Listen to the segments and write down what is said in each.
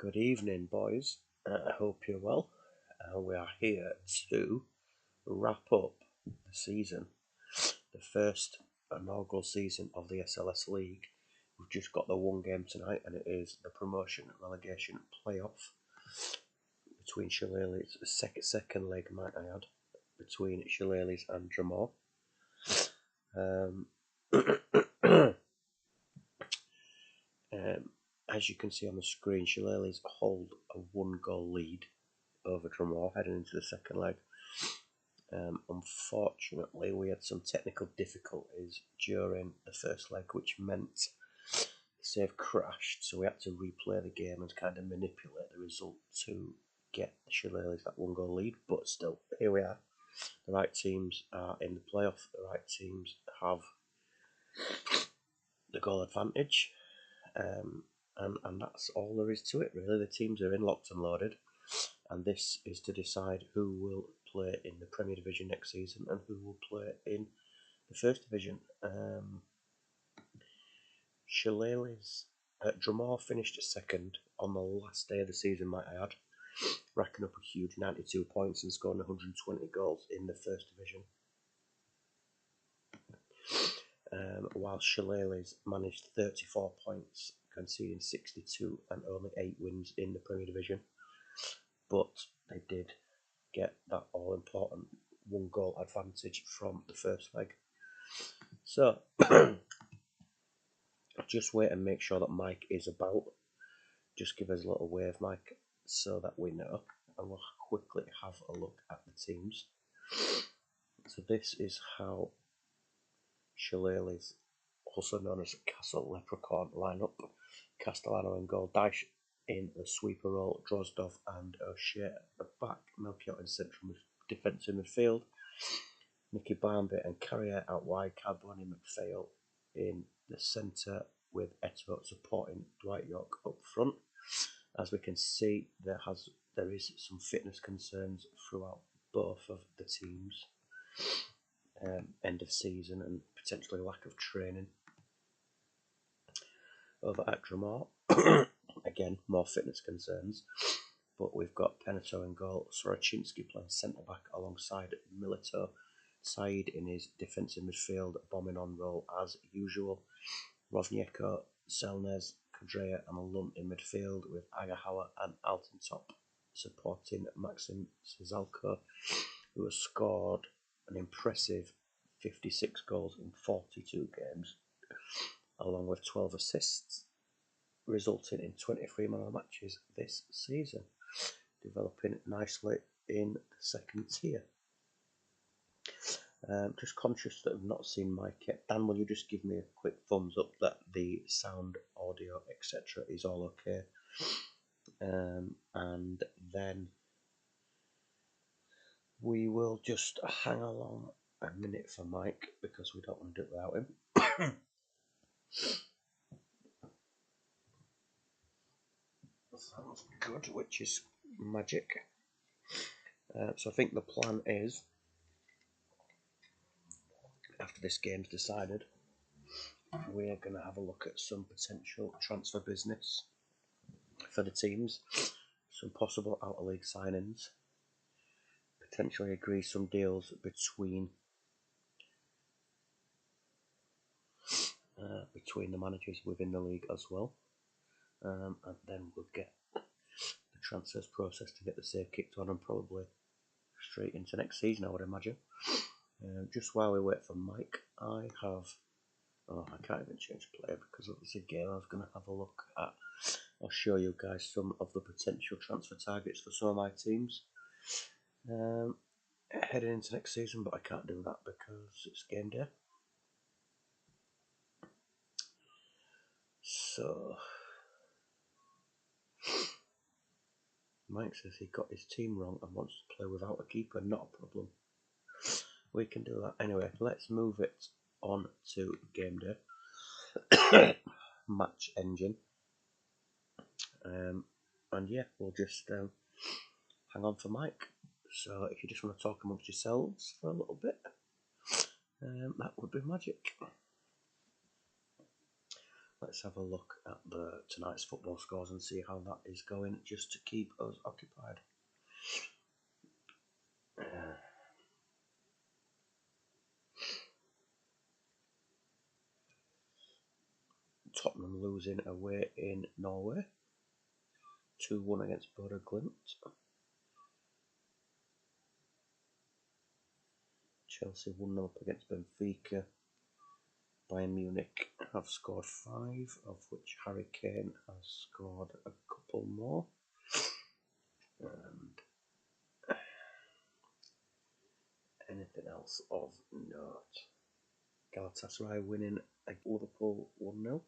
Good evening, boys. I hope you're well. We are here to wrap up the season, the first inaugural season of the SLS League. We've just got the one game tonight, and it is the promotion relegation playoff between Shillelagh's second leg, might I add, between Shillelagh's and Dromore. As you can see on the screen, Shillelagh's hold a 1-goal lead over Dromore heading into the second leg. Unfortunately, we had some technical difficulties during the first leg, which meant the save crashed, so we had to replay the game and kind of manipulate the result to get Shillelagh's that 1-goal lead. But still, here we are. The right teams are in the playoff. The right teams have the goal advantage. And that's all there is to it, really. The teams are in locked and loaded, and this is to decide who will play in the Premier Division next season and who will play in the First Division. Shillelagh's Dromore finished second on the last day of the season, might I add, racking up a huge 92 points and scoring 120 goals in the First Division. While Shillelagh's managed 34 points, conceding 62 and only 8 wins in the Premier Division. But they did get that all-important 1-goal advantage from the first leg. So, just wait and make sure that Mike is about. Just give us a little wave, Mike, so that we know. And we'll quickly have a look at the teams. So this is how Shillelagh's, also known as Castle Leprechaun, lineup. Castellano in goal, Dyche in the sweeper role, Drozdov and O'Shea at the back, Melchior in central defensive midfield, Nicky Barnby and Carrier out wide, Carboni McPhail in the centre with Eto supporting Dwight York up front. As we can see, there is some fitness concerns throughout both of the teams. End of season and potentially lack of training. Over at Dromore, again, more fitness concerns, but we've got Penato in goal, Sorochinsky playing centre-back alongside Milito, Said in his defensive midfield, bombing on role as usual, Rovnieko, Selnes, Kodrea and Lunt in midfield with Agahawa and Altentop supporting Maxim Cizalko, who has scored an impressive 56 goals in 42 games, along with 12 assists, resulting in 23 man of the matches this season, developing nicely in the second tier. Just conscious that I've not seen Mike yet. Dan, will you just give me a quick thumbs up that the sound, audio, etc. is all okay? And then we will just hang along a minute for Mike because we don't want to do it without him. Sounds good, which is magic. So I think the plan is, after this game's decided, we're going to have a look at some potential transfer business for the teams, some possible out-of-league signings, potentially agree some deals between the managers within the league as well, and then we'll get the transfers process to get the save kicked on and probably straight into next season, I would imagine. Just while we wait for Mike, I can't even change player because it was a game I was going to have a look at. I'll show you guys some of the potential transfer targets for some of my teams heading into next season, but I can't do that because it's game day. So Mike says he got his team wrong and wants to play without a keeper. Not a problem. We can do that. Anyway, let's move it on to game day. Match engine. And yeah, we'll just hang on for Mike. So if you just want to talk amongst yourselves for a little bit, that would be magic. Let's have a look at tonight's football scores and see how that is going, just to keep us occupied. Tottenham losing away in Norway, 2-1 against Bodo Glimt. Chelsea 1-0 up against Benfica. Bayern Munich have scored 5, of which Harry Kane has scored a couple more. And anything else of note? Galatasaray winning at Liverpool 1-0.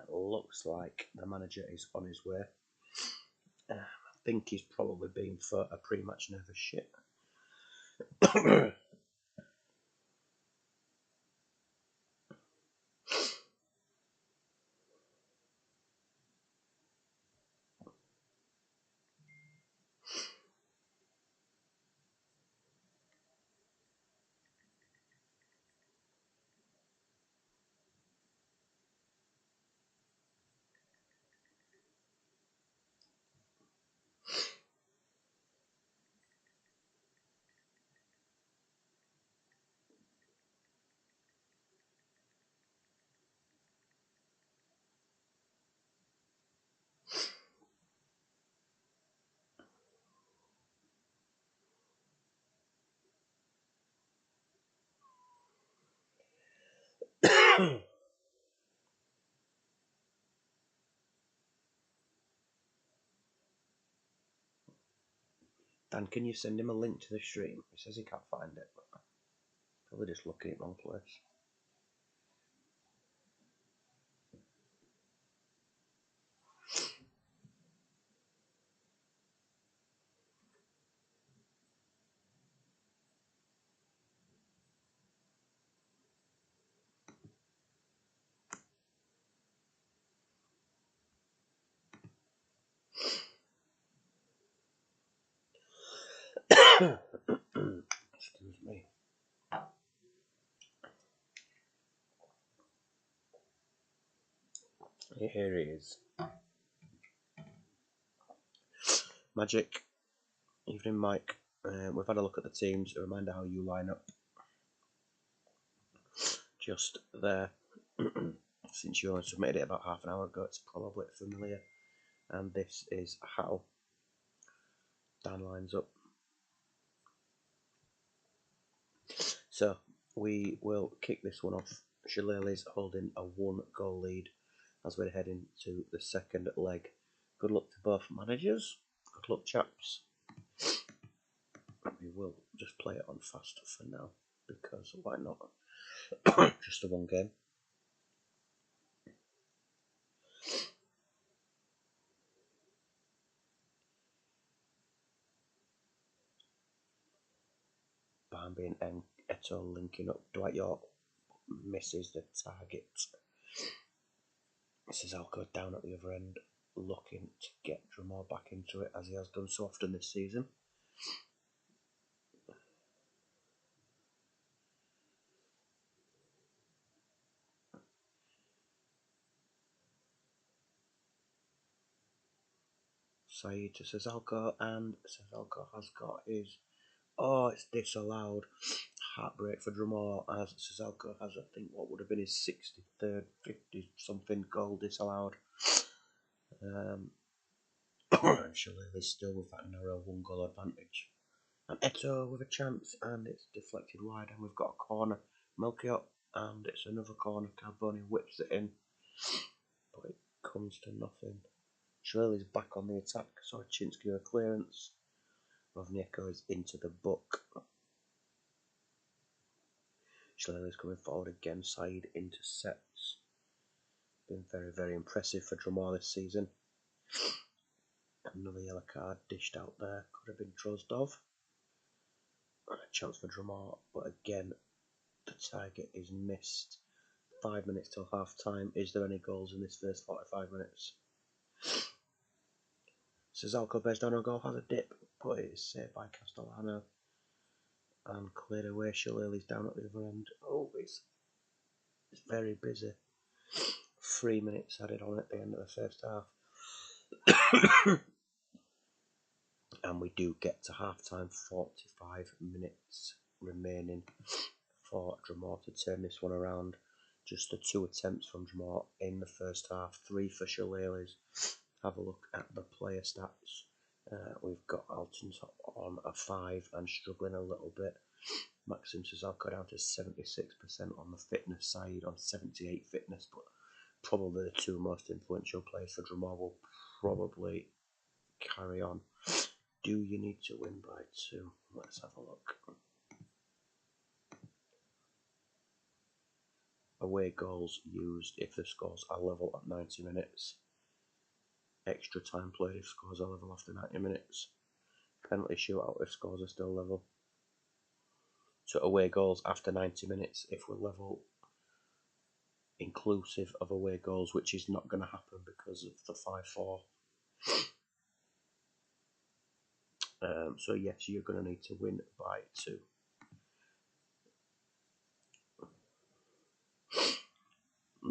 Looks like the manager is on his way. I think he's probably been for a pre-match nervous shit. Dan, can you send him a link to the stream? He says he can't find it, but probably just looking at the wrong place. Excuse me. Here he is. Magic. Evening, Mike. We've had a look at the teams. A reminder how you line up. Just there. Since you only submitted it about half an hour ago, it's probably familiar. And this is how Dan lines up. So we will kick this one off. Shillelagh's holding a 1-goal lead as we're heading to the second leg. Good luck to both managers. Good luck, chaps. We will just play it on fast for now, because why not? Just a one game. Barnby and Eto linking up. Dwight York misses the target. Cesarco down at the other end, looking to get Drumore back into it, as he has done so often this season. Saeed to Cesarco, and Cesarco has got his... Oh, it's disallowed. Heartbreak for Drumore, as Cesarco has, I think, what would have been his 63rd, 50-something goal disallowed. And Shillelagh's still with that narrow 1-goal advantage. And Eto with a chance, and it's deflected wide, and we've got a corner. Melchior, and it's another corner. Carboni whips it in, but it comes to nothing. Shillelagh's back on the attack. Sorchinsky with a clearance. Rovnieko is into the book. Shillelagh's coming forward again. Saeed intercepts. Been very, very impressive for Drumore this season. Another yellow card dished out there. Could have been Drozdov. A chance for Drumore, but again, the target is missed. 5 minutes till half time. Is there any goals in this first 45 minutes? Cesarco bears down on goal, has a dip, but it is saved by Castellano and cleared away. Shillelagh's down at the other end. Oh, it's very busy. 3 minutes added on at the end of the first half. And we do get to half time, 45 minutes remaining for Dromore to turn this one around. Just the 2 attempts from Dromore in the first half, 3 for Shillelagh's. Have a look at the player stats. We've got Alton on a 5 and struggling a little bit. Maxim Cesarco down to 76% on the fitness side, on 78 fitness, but probably the 2 most influential players for Dromore will probably carry on. Do you need to win by 2? Let's have a look. Away goals used if the scores are level at 90 minutes. Extra time played if scores are level after 90 minutes. Penalty shootout if scores are still level. So away goals after 90 minutes if we're level, inclusive of away goals, which is not going to happen because of the 5-4. So yes, you're going to need to win by 2.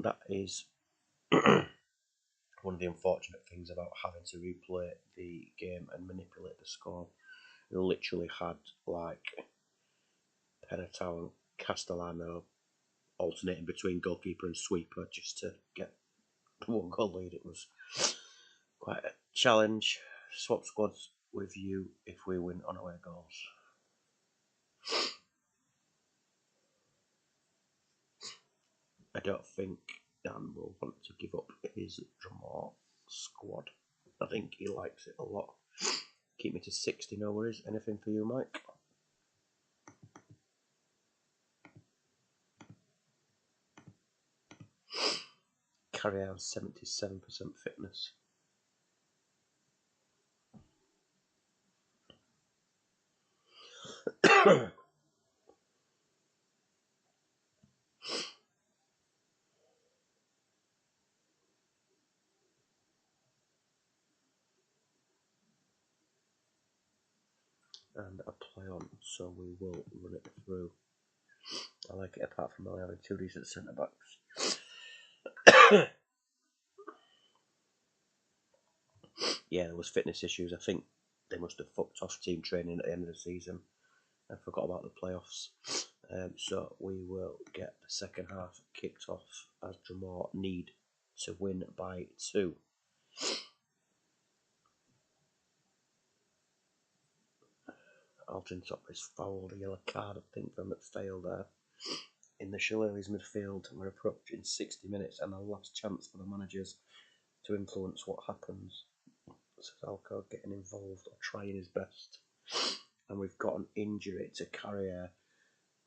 That is one of the unfortunate things about having to replay the game and manipulate the score. We literally had like Penatau and Castellano alternating between goalkeeper and sweeper just to get the 1 goal lead. It was quite a challenge. Swap squads with you if we win on away goals. I don't think Dan will want to give up his Dromore squad. I think he likes it a lot. Keep me to 60, no worries. Anything for you, Mike? Carry out 77% fitness. And a play on, so we will run it through. I like it apart from only having 2 decent centre backs. Yeah, there was fitness issues. I think they must have fucked off team training at the end of the season and forgot about the playoffs. So we will get the second half kicked off as Dromore need to win by 2. Alton Top is fouled, a yellow card, I think, from McPhail there. In the Shillelagh's midfield, we're approaching 60 minutes and a last chance for the managers to influence what happens. Cesarco getting involved or trying his best. And we've got an injury to Carrier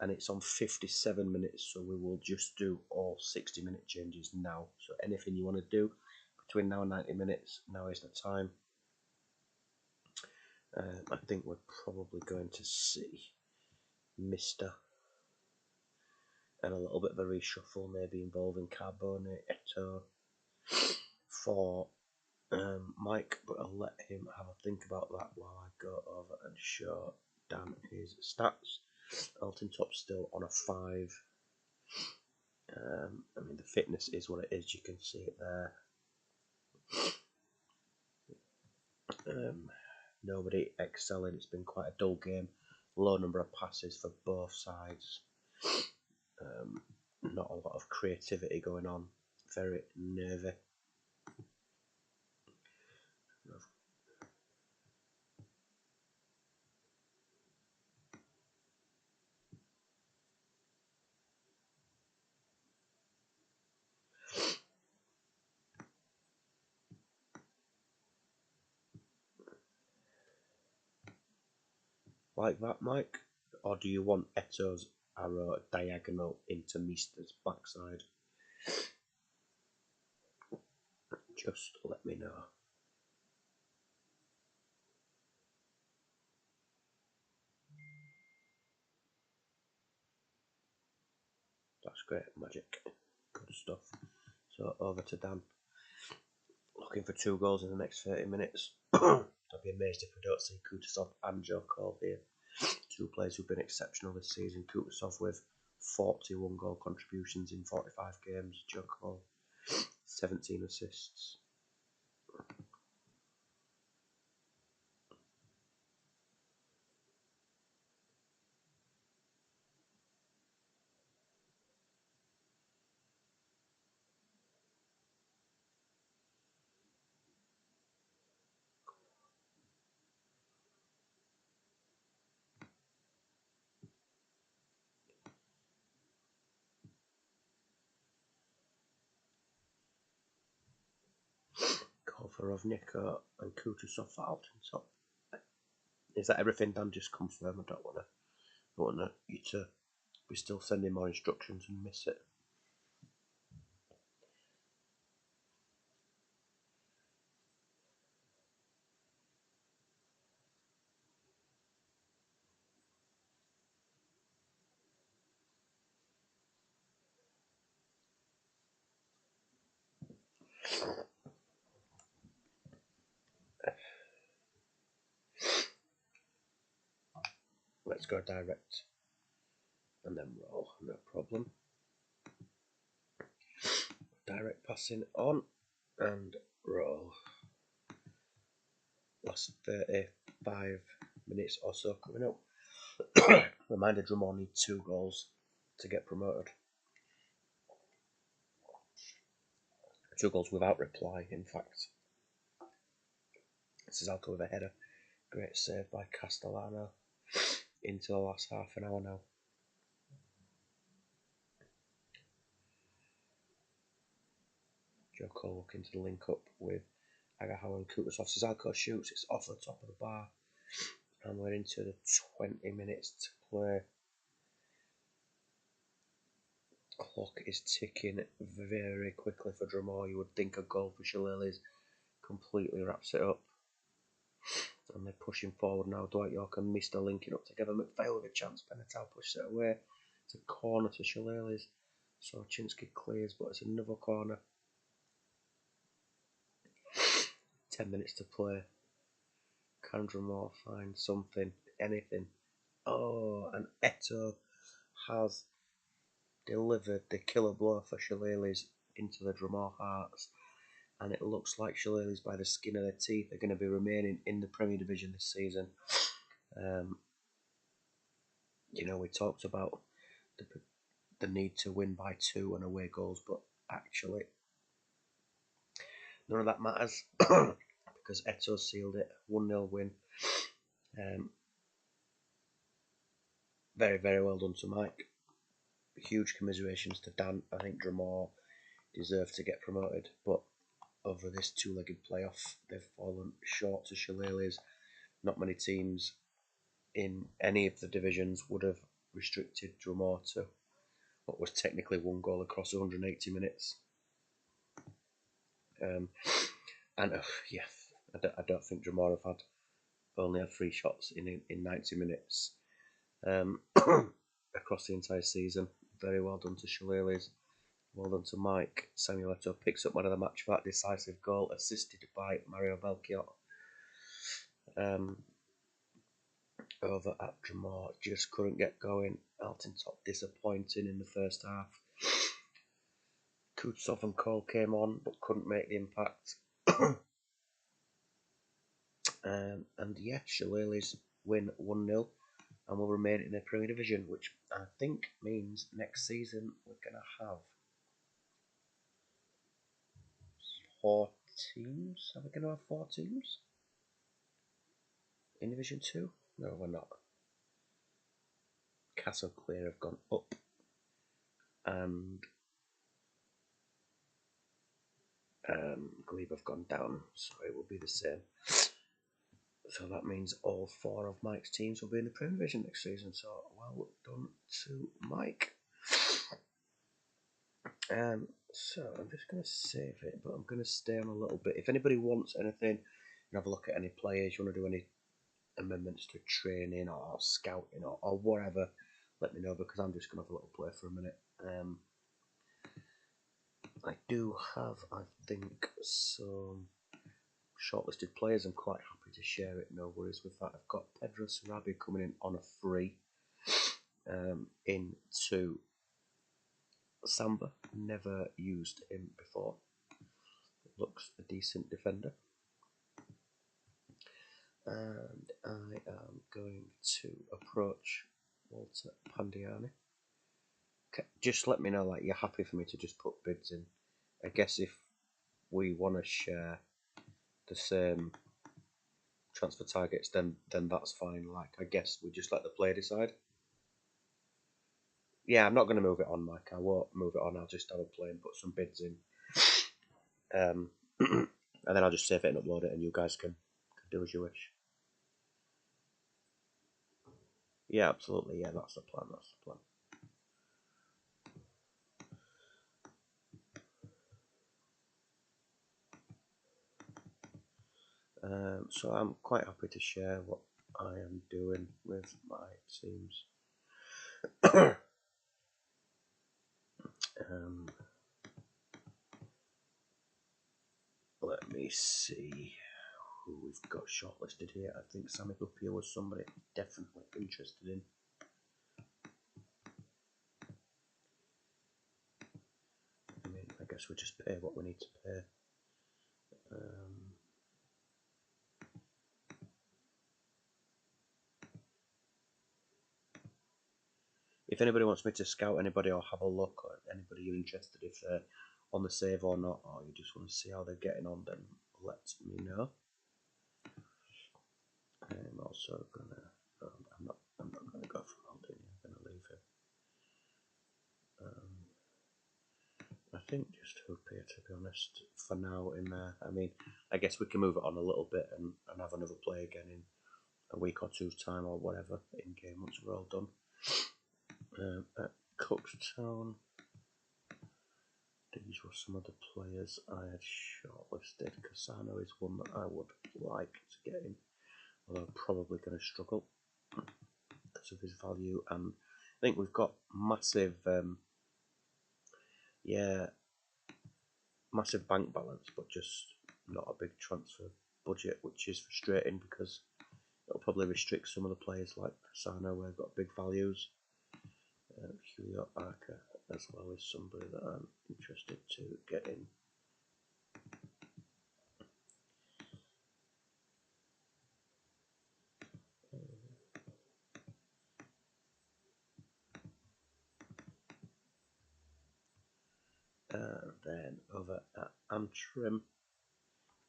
and it's on 57 minutes, so we will just do all 60-minute changes now. So anything you want to do between now and 90 minutes, now is the time. I think we're probably going to see Mister and a little bit of a reshuffle, maybe involving Carbone, Eto for Mike, but I'll let him have a think about that while I go over and show Dan his stats. Alton Top's still on a 5. I mean, the fitness is what it is, you can see it there. Nobody excelling, it's been quite a dull game. Low number of passes for both sides. Not a lot of creativity going on. Very nervy. Like that, Mike? Or do you want Eto's arrow diagonal into Mister's backside? Just let me know. That's great magic. Good stuff. So over to Dan. Looking for 2 goals in the next 30 minutes. I'd be amazed if we don't see Kutusov and Joe Cole here. 2 players who've been exceptional this season. Kutusov with 41 goal contributions in 45 games. Joe Cole 17 assists. Kovarovnicko and Kutusov for Alton. So, is that everything, Dan? Just confirm. I don't want you to be still sending more instructions and miss it. Let's go direct and then roll. No problem. Direct passing on and roll. Last 35 minutes or so coming up. Reminder, Drummond need 2 goals to get promoted. 2 goals without reply, in fact. Cesarco with a header. Great save by Castellano. Into the last half an hour now. Joe Cole looking to link up with Agahawa and Kutusov. Cesarco shoots, it's off the top of the bar. And we're into the 20 minutes to play. Clock is ticking very quickly for Drummond. You would think a goal for Shillelagh's completely wraps it up. And they're pushing forward now. Dwight York and Mister linking up together. McPhail with a chance. Benatal pushes it away. It's a corner to Shillelagh's. So Chinsky clears, but it's another corner. 10 minutes to play. Can Drummond find something? Anything? Oh, and Eto has delivered the killer blow for Shillelagh's into the Drummond hearts. And it looks like Shillelagh's, by the skin of their teeth, are going to be remaining in the Premier Division this season. You know, we talked about the need to win by 2 and away goals, but actually none of that matters because Eto sealed it. 1-0 win. Very, very well done to Mike. Huge commiserations to Dan. I think Drummond deserve to get promoted, but over this 2-legged playoff, they've fallen short to Shillelagh's. Not many teams in any of the divisions would have restricted Drummond to what was technically 1 goal across 180 minutes. Yeah, I don't think Drummond have only had 3 shots in 90 minutes across the entire season. Very well done to Shillelagh's. Well done to Mike. Samuel Eto'o picks up man of the match for that decisive goal, assisted by Mario Belchiot. Over at Drummond, just couldn't get going. Alton Top disappointing in the first half. Kutsov and Cole came on but couldn't make the impact. And yeah, Shillelagh's win 1-0 and will remain in the Premier Division, which I think means next season we're going to have 4 teams. Are we going to have 4 teams in Division 2? No, we're not. Castle Clear have gone up and Glebe have gone down, so it will be the same. So that means all 4 of Mike's teams will be in the Premier Division next season. So well done to Mike. So I'm just going to save it, but I'm going to stay on a little bit. If anybody wants anything, you have a look at any players, you want to do any amendments to training or scouting or whatever, let me know, because I'm just going to have a little play for a minute. I do have, I think, some shortlisted players. I'm quite happy to share it, no worries with that. I've got Pedro Sarabia coming in on a free into Samba. Never used him before. Looks a decent defender. And I am going to approach Walter Pandiani. Just let me know, like, you're happy for me to just put bids in. I guess if we want to share the same transfer targets, then that's fine. Like, I guess we just let the player decide. Yeah, I'm not going to move it on, Mike. I won't move it on. I'll just have a play and put some bids in. And then I'll just save it and upload it, and you guys can do as you wish. Yeah, absolutely. Yeah, that's the plan. That's the plan. So I'm quite happy to share what I am doing with my teams. Let me see who we've got shortlisted here. I think Sammy Gupia was somebody I'm definitely interested in. I mean, I guess we just pay what we need to pay. If anybody wants me to scout anybody or have a look, or anybody you're interested if they're on the save or not, or you just want to see how they're getting on, then let me know. I'm also gonna. I'm not gonna go for Maldini. I'm gonna leave him. I think just Hoopier, to be honest, for now in there. I mean, I guess we can move it on a little bit and have another play again in a week or two's time or whatever in game once we're all done. At Cookstown, these were some of the players I had shortlisted. Cassano is one that I would like to get in, although I'm probably going to struggle because of his value. And I think we've got massive, massive bank balance, but just not a big transfer budget, which is frustrating because it'll probably restrict some of the players like Cassano, where they've got big values. Julio Arca as well is somebody that I'm interested to get in. Then over at Antrim,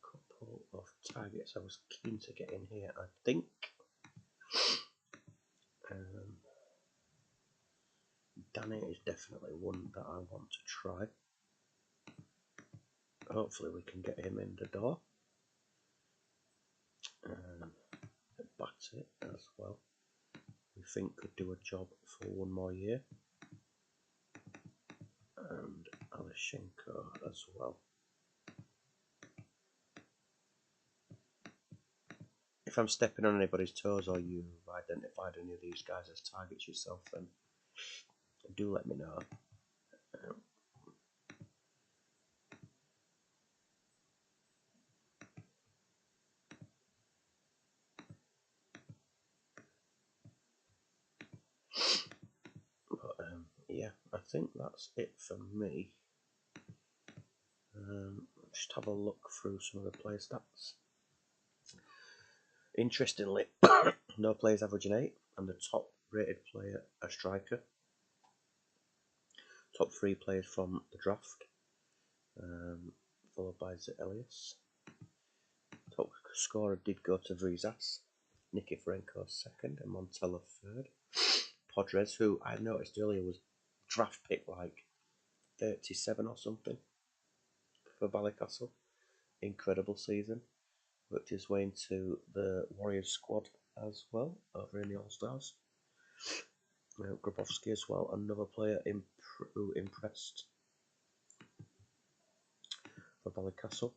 couple of targets I was keen to get in here, I think. Danny is definitely one that I want to try. Hopefully we can get him in the door. Batsy as well, we think could do a job for one more year. And Alishenko as well. If I'm stepping on anybody's toes or you've identified any of these guys as targets yourself, then do let me know. But yeah, I think that's it for me. Just have a look through some of the player stats. Interestingly, no players averaging 8, and the top rated player a striker. Top 3 players from the draft, followed by SLS. Top scorer did go to Vrizas, Nikiforenko second, and Montella third. Podres, who I noticed earlier was draft pick like 37 or something for Ballycastle. Incredible season. Worked his way into the Warriors squad as well over in the All Stars. Grabowski as well, another player who impressed for Ballycastle.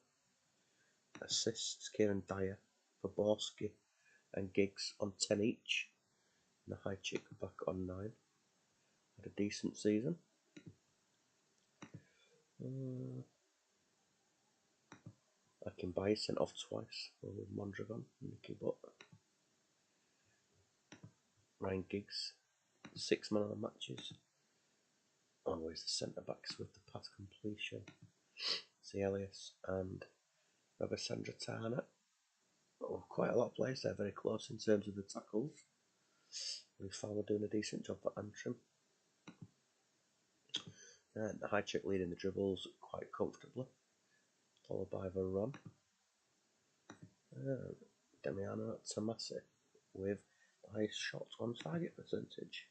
Assists Kieran Dyer for Borski and Giggs on 10 each. And the high chick back on 9. Had a decent season. I can buy sent off twice with Mondragon, Nicky Butt. Ryan Giggs, 6 man of the matches. Always the centre backs with the pass completion. SLS and Sandra Turner. Oh, quite a lot of players there, very close in terms of the tackles. We've Fowler doing a decent job for Antrim. And High Check leading the dribbles quite comfortably, followed by Veron. Damiano Tomasi with the highest shot on target percentage.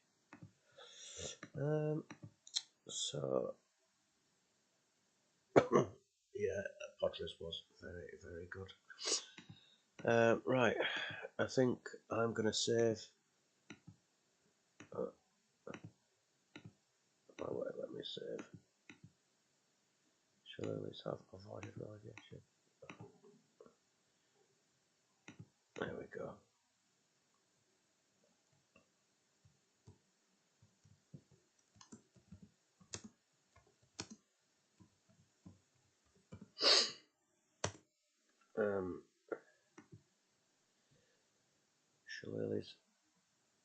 So yeah, Podgers was very, very good. Right, I think I'm going to save. Oh, wait, let me save. Shall I at least have avoided relegation? There we go. Shillelagh's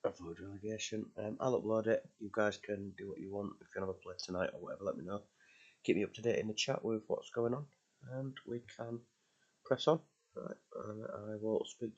avoid relegation. I'll upload it. You guys can do what you want. If you have a play tonight or whatever, let me know. Keep me up to date in the chat with what's going on, and we can press on. Right, and I will speak to you.